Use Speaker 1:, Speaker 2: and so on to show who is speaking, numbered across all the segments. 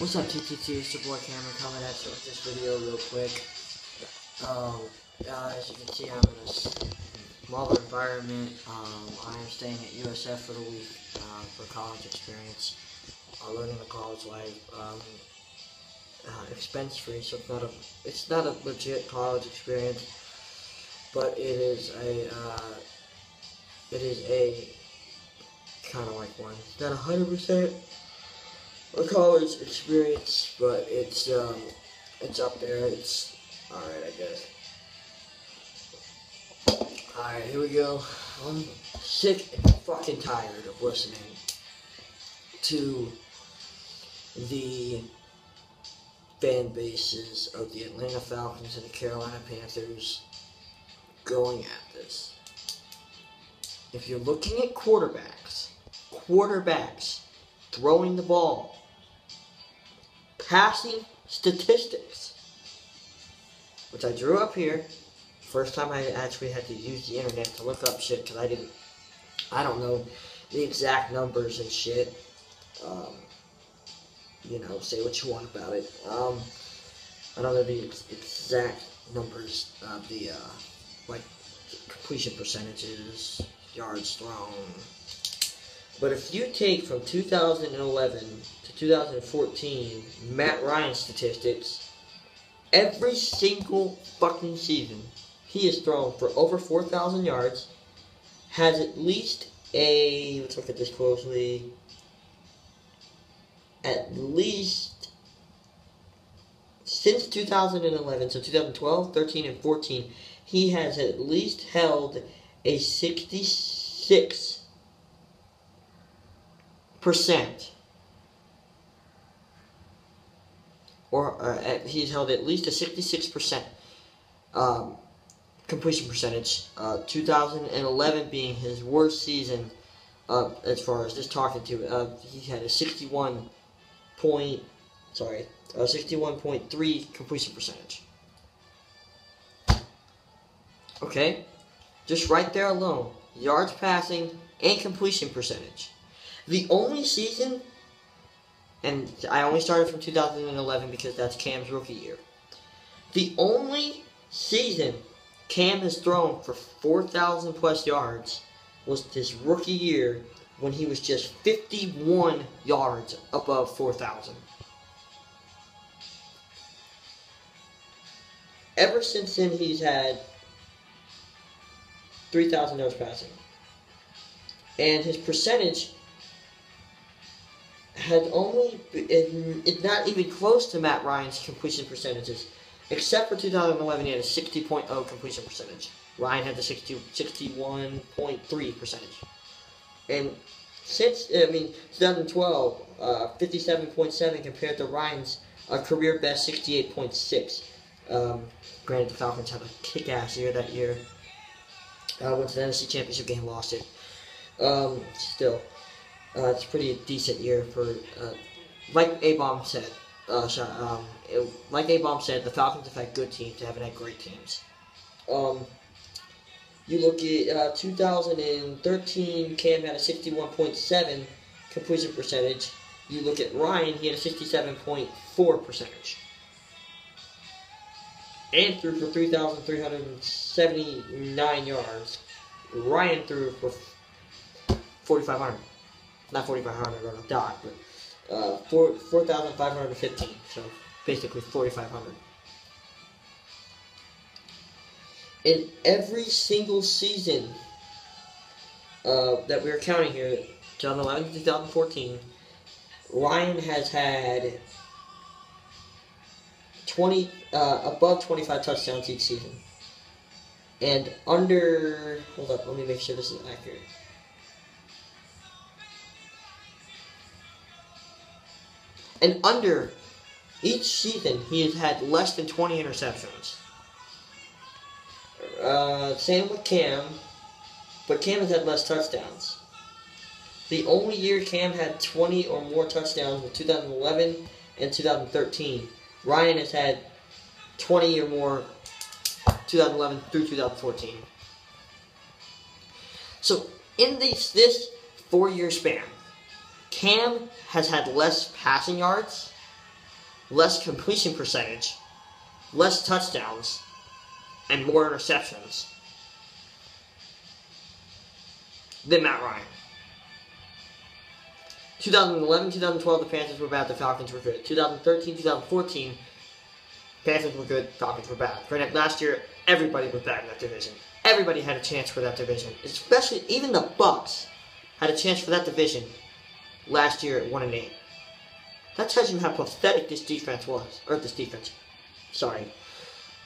Speaker 1: What's up, TTT? It's your boy Cameron coming at you with this video real quick. As you can see, I'm in a smaller environment. I am staying at USF for the week for college experience, learning the college life, expense free. So it's not a legit college experience, but it is a kind of like one. It's not 100%. A college experience, but it's up there. It's alright, I guess. Alright, here we go. I'm sick and fucking tired of listening to the fan bases of the Atlanta Falcons and the Carolina Panthers going at this. If you're looking at quarterbacks throwing the ball, passing statistics, which I drew up here. First time I actually had to use the internet to look up shit because I don't know the exact numbers and shit. Say what you want about it. I don't know the exact numbers of the like completion percentages, yards thrown. But if you take from 2011 to 2014 Matt Ryan statistics, every single fucking season he has thrown for over 4,000 yards, has at least let's look at this closely, at least since 2011, so 2012, 13, and 14, he has at least held a 66% he's held at least a 66% completion percentage. 2011 being his worst season as far as just talking to. He had a 61.3 completion percentage. Okay, just right there alone, yards passing and completion percentage. The only season, and I only started from 2011 because that's Cam's rookie year. The only season Cam has thrown for 4,000 plus yards was his rookie year when he was just 51 yards above 4,000. Ever since then, he's had 3,000 yards passing. And his percentage had it's not even close to Matt Ryan's completion percentages. Except for 2011, he had a 60.0 completion percentage. Ryan had the 61.3 percentage. And since, 2012, 57.7 compared to Ryan's career best 68.6. Granted, the Falcons had a kick-ass year that year. Went to the NFC Championship game, lost it. Still. It's a pretty decent year for, like A-Bomb said. Like A-Bomb said, the Falcons have had good teams. They haven't had great teams. You look at 2013, Cam had a 61.7 completion percentage. You look at Ryan, he had a 67.4 percentage. And threw for 3,379 yards. Ryan threw for 4,500. Not 4,500 on a dot, but 4,515. So basically 4,500. In every single season that we're counting here, 2011 to 2014, Ryan has had above 25 touchdowns each season. And under, hold up, let me make sure this is accurate. And under each season, he has had less than 20 interceptions. Same with Cam, but Cam has had less touchdowns. The only year Cam had 20 or more touchdowns was 2011 and 2013. Ryan has had 20 or more 2011 through 2014. So in this 4-year span, Cam has had less passing yards less completion percentage, less touchdowns, and more interceptions than Matt Ryan. 2011, 2012, the Panthers were bad, the Falcons were good. 2013, 2014, Panthers were good, Falcons were bad. Granted, last year, everybody was bad in that division. Everybody had a chance for that division. Especially, even the Bucs had a chance for that division last year at 1-8. That tells you how pathetic this defense was. Or this defense. Sorry.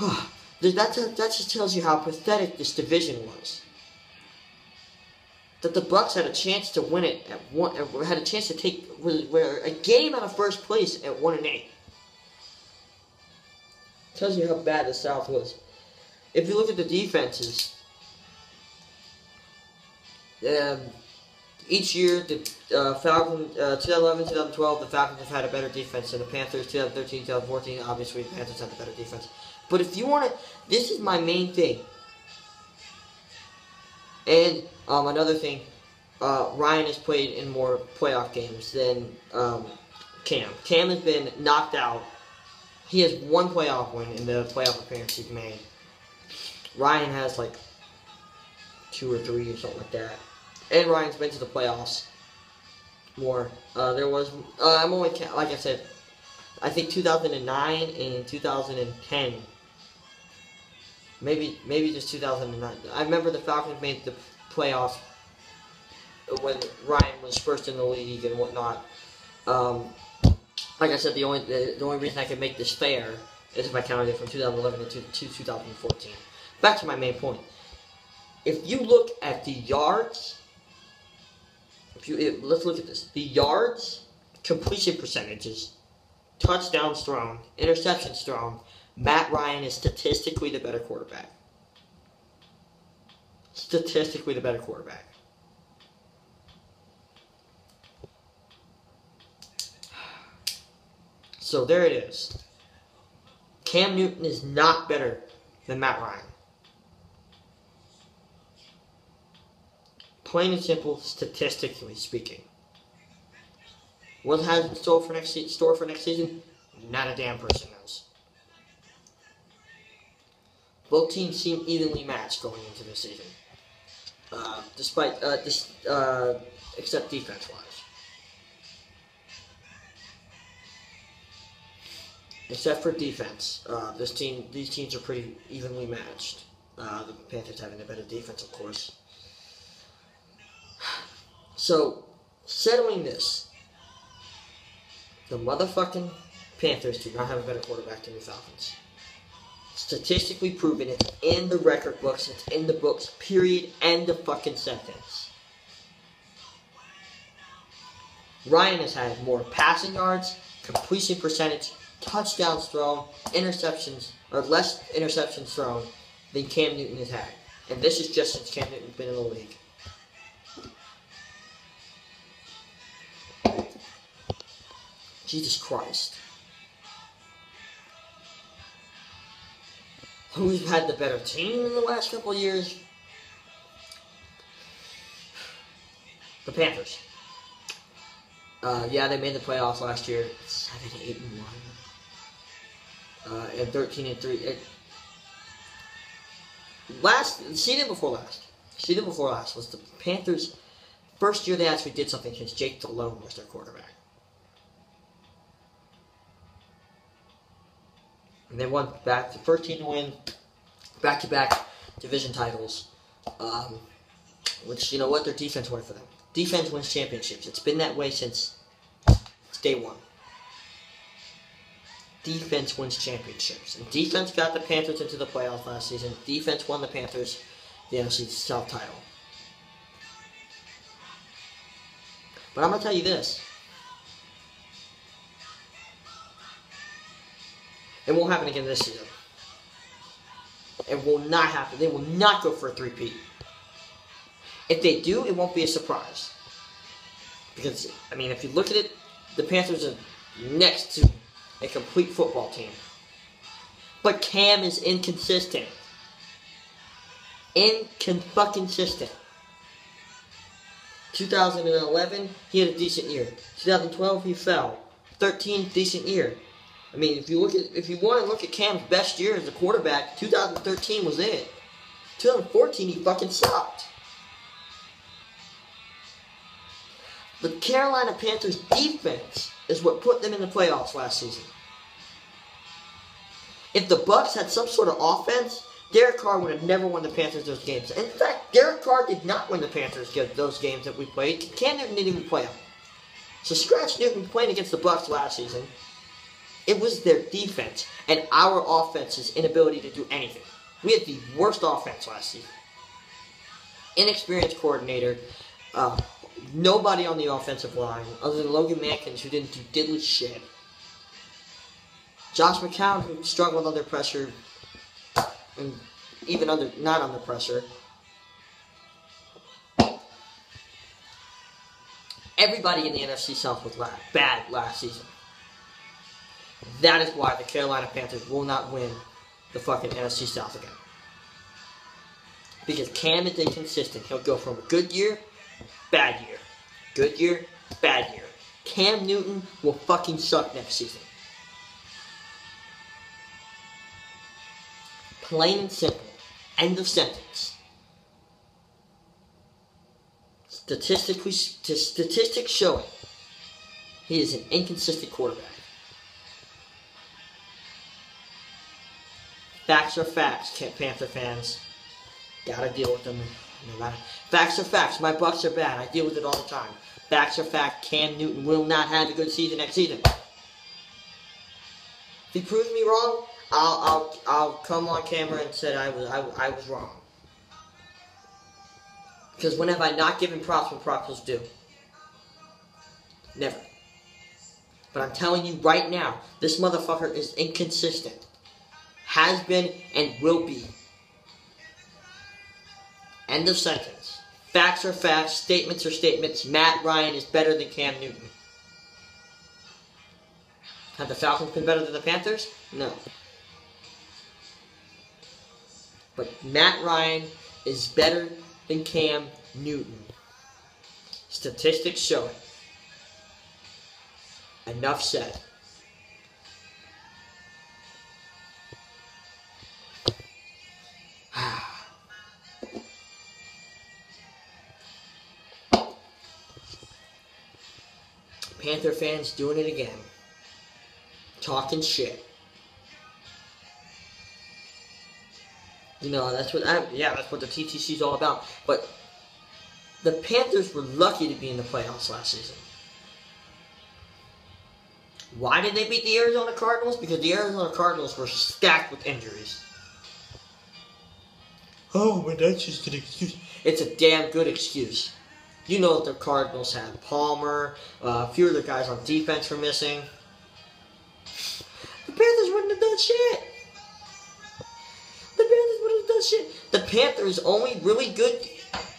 Speaker 1: That just tells you how pathetic this division was. That the Bucs had a chance to win it at one, had a chance to take a game out of first place at 1-8. Tells you how bad the South was. If you look at the defenses, each year the Falcons, 2011, 2012, the Falcons have had a better defense than the Panthers. 2013, 2014, obviously the Panthers had the better defense. But if you want to, this is my main thing. And another thing, Ryan has played in more playoff games than Cam. Cam has been knocked out. He has one playoff win in the playoff appearance he's made. Ryan has like 2 or 3 or something like that. And Ryan's been to the playoffs more. There was, I'm only, like I said, I think 2009 and 2010. Maybe just 2009. I remember the Falcons made the playoffs when Ryan was first in the league and whatnot. Like I said, the only reason I can make this fair is if I counted it from 2011 to 2014. Back to my main point. If you look at the yards, let's look at this. The yards, completion percentages, touchdowns thrown, interceptions thrown, Matt Ryan is statistically the better quarterback. Statistically the better quarterback. So there it is. Cam Newton is not better than Matt Ryan. Plain and simple, statistically speaking. What has in store for next season? Not a damn person knows. Both teams seem evenly matched going into this season, except defense-wise. Except for defense, these teams are pretty evenly matched. The Panthers having a better defense, of course. So, settling this, the motherfucking Panthers do not have a better quarterback than the Falcons. Statistically proven, it's in the record books, it's in the books, period, end of fucking sentence. Ryan has had more passing yards, completion percentage, touchdowns thrown, interceptions, or less interceptions thrown than Cam Newton has had. And this is just since Cam Newton's been in the league. Jesus Christ. Who's had the better team in the last couple of years? The Panthers. Yeah, they made the playoffs last year. 7-8-1. And 13-3. Season before last was the Panthers' first year they actually did something since Jake Delhomme was their quarterback. And they won the first team to win back-to-back division titles. Which, you know what, their defense won for them. Defense wins championships. It's been that way since day one. Defense wins championships. And defense got the Panthers into the playoffs last season. Defense won the Panthers the NFC South title. But I'm going to tell you this. It won't happen again this season. It will not happen. They will not go for a three-peat. If they do, it won't be a surprise. Because, I mean, if you look at it, the Panthers are next to a complete football team. But Cam is inconsistent. Inconsistent. 2011, he had a decent year. 2012, he fell. 13, decent year. I mean, if you want to look at Cam's best year as a quarterback, 2013 was it. 2014 he fucking sucked. The Carolina Panthers defense is what put them in the playoffs last season. If the Bucs had some sort of offense, Derek Carr would have never won the Panthers those games. In fact, Derek Carr did not win the Panthers those games that we played. Cam Newton didn't even play them. So scratch Newton playing against the Bucs last season. It was their defense and our offense's inability to do anything. We had the worst offense last season. Inexperienced coordinator. Nobody on the offensive line other than Logan Mankins, who didn't do diddly shit. Josh McCown, who struggled under pressure, and even not under pressure. Everybody in the NFC South was bad last season. That is why the Carolina Panthers will not win the fucking NFC South again. Because Cam is inconsistent. He'll go from good year, bad year. Good year, bad year. Cam Newton will fucking suck next season. Plain and simple. End of sentence. Statistics showing he is an inconsistent quarterback. Facts are facts, Panther fans. Gotta deal with them. No matter. Facts are facts. My Bucs are bad. I deal with it all the time. Facts are facts. Cam Newton will not have a good season next season. If he proves me wrong, I'll come on camera and say I was wrong. Because when have I not given props when props was due? Never. But I'm telling you right now, this motherfucker is inconsistent. Has been and will be. End of sentence. Facts are facts. Statements are statements. Matt Ryan is better than Cam Newton. Have the Falcons been better than the Panthers? No. But Matt Ryan is better than Cam Newton. Statistics show it. Enough said. Panther fans doing it again. Talking shit. You know, that's what the TTC is all about. But the Panthers were lucky to be in the playoffs last season. Why did they beat the Arizona Cardinals? Because the Arizona Cardinals were stacked with injuries. Oh, but that's just an excuse. It's a damn good excuse. You know that the Cardinals had Palmer, a few of the guys on defense were missing. The Panthers wouldn't have done shit. The Panthers' only really good,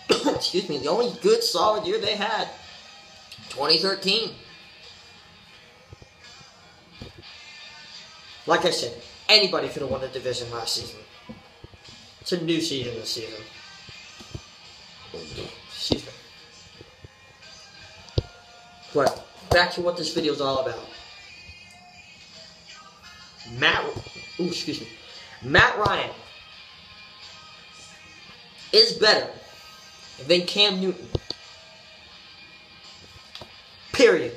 Speaker 1: the only good solid year they had, 2013. Like I said, anybody could have won the division last season. It's a new season this season. Excuse me. But back to what this video is all about. Matt Ryan is better than Cam Newton. Period.